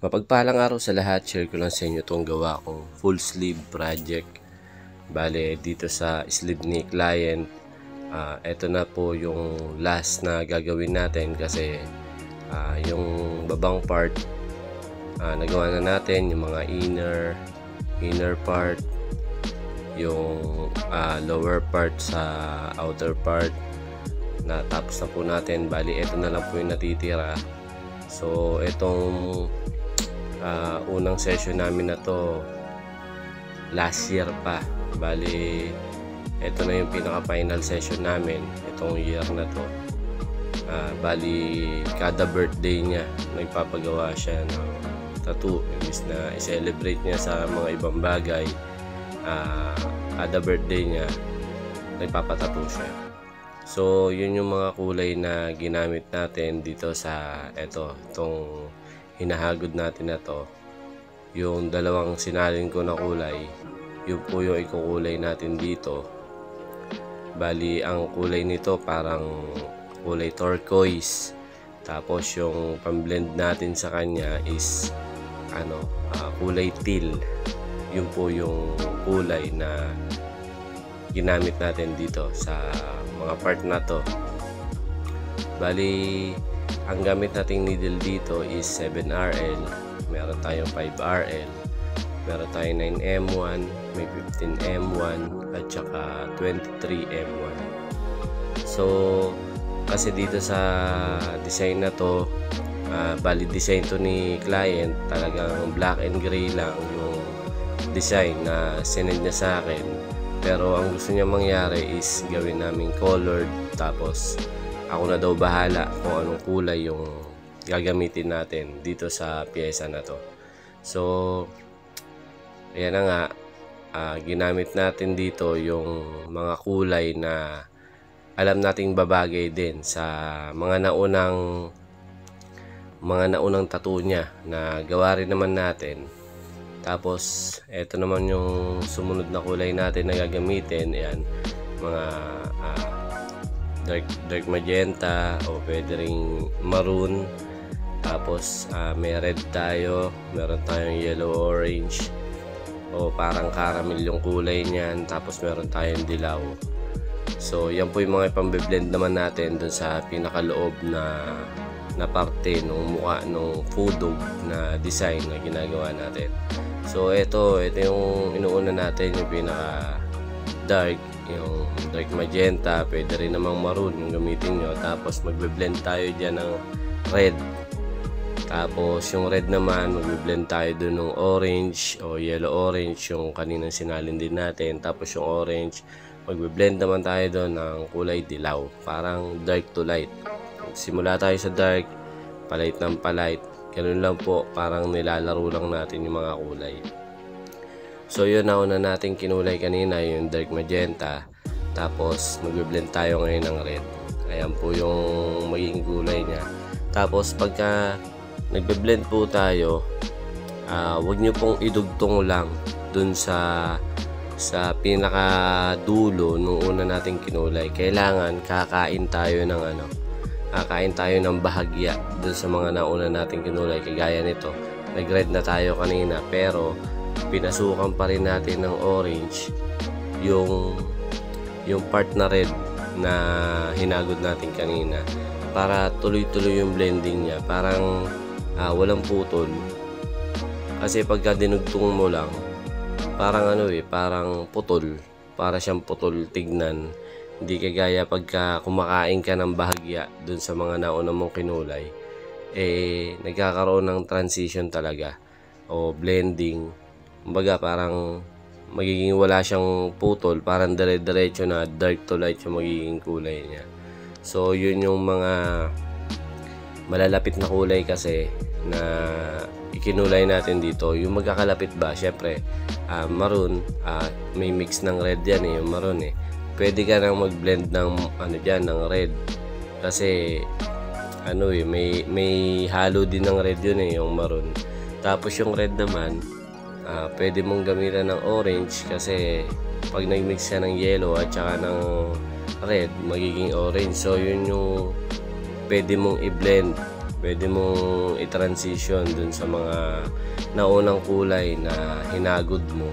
Mapagpalang araw sa lahat, share ko lang sa inyo itong gawa kong full sleeve project. Bale, dito sa sleeve ni client, ito na po yung last na gagawin natin kasi yung babang part, nagawa na natin yung mga inner part, yung lower part sa outer part, na tapos na po natin. Bali, ito na lang po yung natitira. So, itong unang session namin na to last year pa. Bali, ito na yung pinaka final session namin itong year na to. Bali, kada birthday niya nagpapagawa siya ng tattoo. Imbis na i-celebrate niya sa mga ibang bagay, kada birthday niya nagpapatattoo siya. So, yun yung mga kulay na ginamit natin dito sa itong hinahagod natin na to. Yung dalawang sinalin ko na kulay, yun po yung ikukulay natin dito. Bali, ang kulay nito parang kulay turquoise. Tapos yung pamblend natin sa kanya is kulay teal. Yun po yung kulay na ginamit natin dito sa mga part na to. Bali, ang gamit nating needle dito is 7RL, meron tayong 5RL, meron tayong 9M1, may 15M1 at saka 23M1. So, kasi dito sa design na to, bali design to ni client, talagang black and gray lang yung design na sinend niya sa akin. Pero ang gusto niya mangyari is gawin namin colored, tapos ako na daw bahala kung anong kulay yung gagamitin natin dito sa piyesa na to. So, ayan na nga, ginamit natin dito yung mga kulay na alam nating babagay din sa mga naunang tattoo niya na gawa rin naman natin. Tapos, eto naman yung sumunod na kulay natin na gagamitin. Ayan, mga dark magenta o pwede ring maroon. Tapos may red tayo, meron tayong yellow orange o parang caramel yung kulay niyan. Tapos meron tayong dilaw. So yan po yung mga ipambe-blend naman natin dun sa pinakaloob na parte ng mukha ng fudog na design na ginagawa natin. So ito yung inuuna natin, yung pinaka dark, yung dark magenta, pwede rin namang maroon yung gamitin nyo. Tapos magbe-blend tayo dyan ng red. Tapos yung red naman, magbe-blend tayo dun ng orange o yellow orange, yung kaninang sinalin din natin. Tapos yung orange, magbe-blend naman tayo dun ng kulay dilaw, parang dark to light. Simula tayo sa dark, palight ng palight, ganun lang po, parang nilalaro lang natin yung mga kulay. So yun, nauna natin kinulay kanina yung dark magenta. Tapos magbe-blend tayo ngayon ng red. Ayan po yung magiging kulay niya. Tapos pagka nagbe-blend po tayo, huwag nyo pong idugtong lang dun sa pinaka dulo nung una nating kinulay. Kailangan kakain tayo ng bahagya dun sa mga nauna nating kinulay. Kagaya nito, nag-red na tayo kanina, pero pinasukan pa rin natin ng orange yung part na red na hinagod natin kanina, para tuloy-tuloy yung blending niya, parang walang putol. Kasi pagka dinugtong mo lang, parang parang putol, para siyang putol tignan. Hindi kagaya pagka kumakain ka ng bahagya dun sa mga nauna mong kinulay, nagkakaroon ng transition talaga o blending. Kumbaga parang magiging wala siyang putol, parang dire-diretso na dark to light yung magiging kulay niya. So yun yung mga malalapit na kulay kasi na ikinulay natin dito. Yung magkakalapit ba, syempre maroon, may mix ng red yan yung maroon Pwede ka nang mag-blend ng ng red, kasi may halo din ng red yun yung maroon. Tapos yung red naman, pwede mong gamitan ng orange, kasi pag nag-mix ka ng yellow at saka ng red, magiging orange. So yun yung pwede mong i-blend pwede mong i-transition dun sa mga naunang kulay na hinagod mo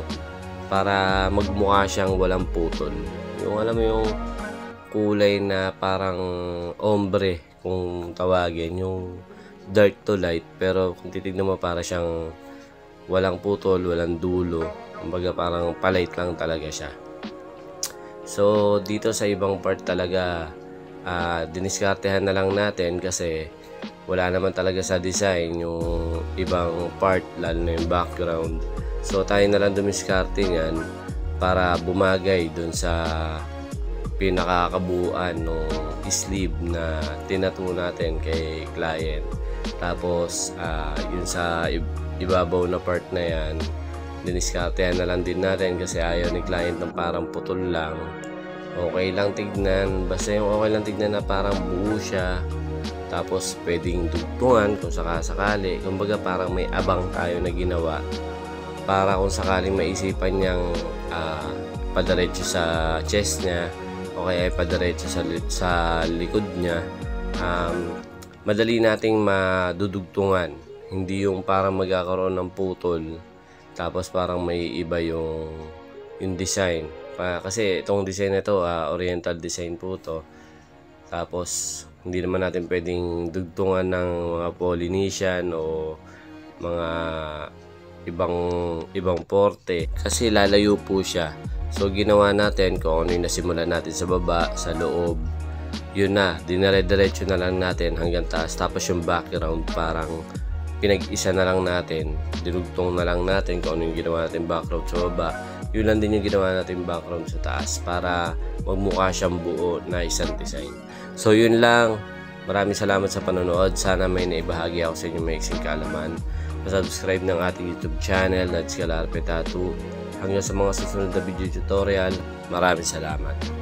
para magmukha siyang walang putol. Yung alam mo yung kulay na parang ombre kung tawagin, yung dark to light, pero kung titignan mo para siyang walang putol, walang dulo. Kumbaga parang palite lang talaga siya. So dito sa ibang part talaga diniskartehan na lang natin kasi wala naman talaga sa design yung ibang part, lalo na yung background. So tayo na lang dumiskarte niyan para bumagay dun sa pinakakabuuan ng sleeve na tinattoo natin kay client. Tapos yun sa ibabaw na part na yan, diniskartehan na lang din natin kasi ayaw ni client ng parang putol lang. Okay lang tignan, basta yung okay lang tignan na parang buo siya, tapos pwedeng dugtungan kung sakasakali. Kumbaga parang may abang tayo na ginawa para kung sakaling maisipan niyang padiretso sa chest niya o kaya ay padiretso sa likod niya, madali nating madudugtungan. Hindi yung parang magkakaroon ng putol tapos parang may iba yung design. Kasi itong design na ito, oriental design po to. Tapos hindi naman natin pwedeng dugtungan ng mga Polynesian o mga ibang porte kasi lalayo po siya. So ginawa natin kung ano yung nasimulan natin sa baba, sa loob, yun na, dinire-diretso na lang natin hanggang taas. Tapos yung background parang pinag-isa na lang natin, dinugtong na lang natin kung ano yung ginawa natin background sa baba, yun lang din yung ginawa natin background sa taas para magmukha siyang buo na isang design. So yun lang, maraming salamat sa panonood. Sana may naibahagi ako sa inyo maiksing kaalaman. Subscribe ng ating YouTube channel na Kalarpe Tattoo. Hanggang sa mga susunod na video tutorial, maraming salamat.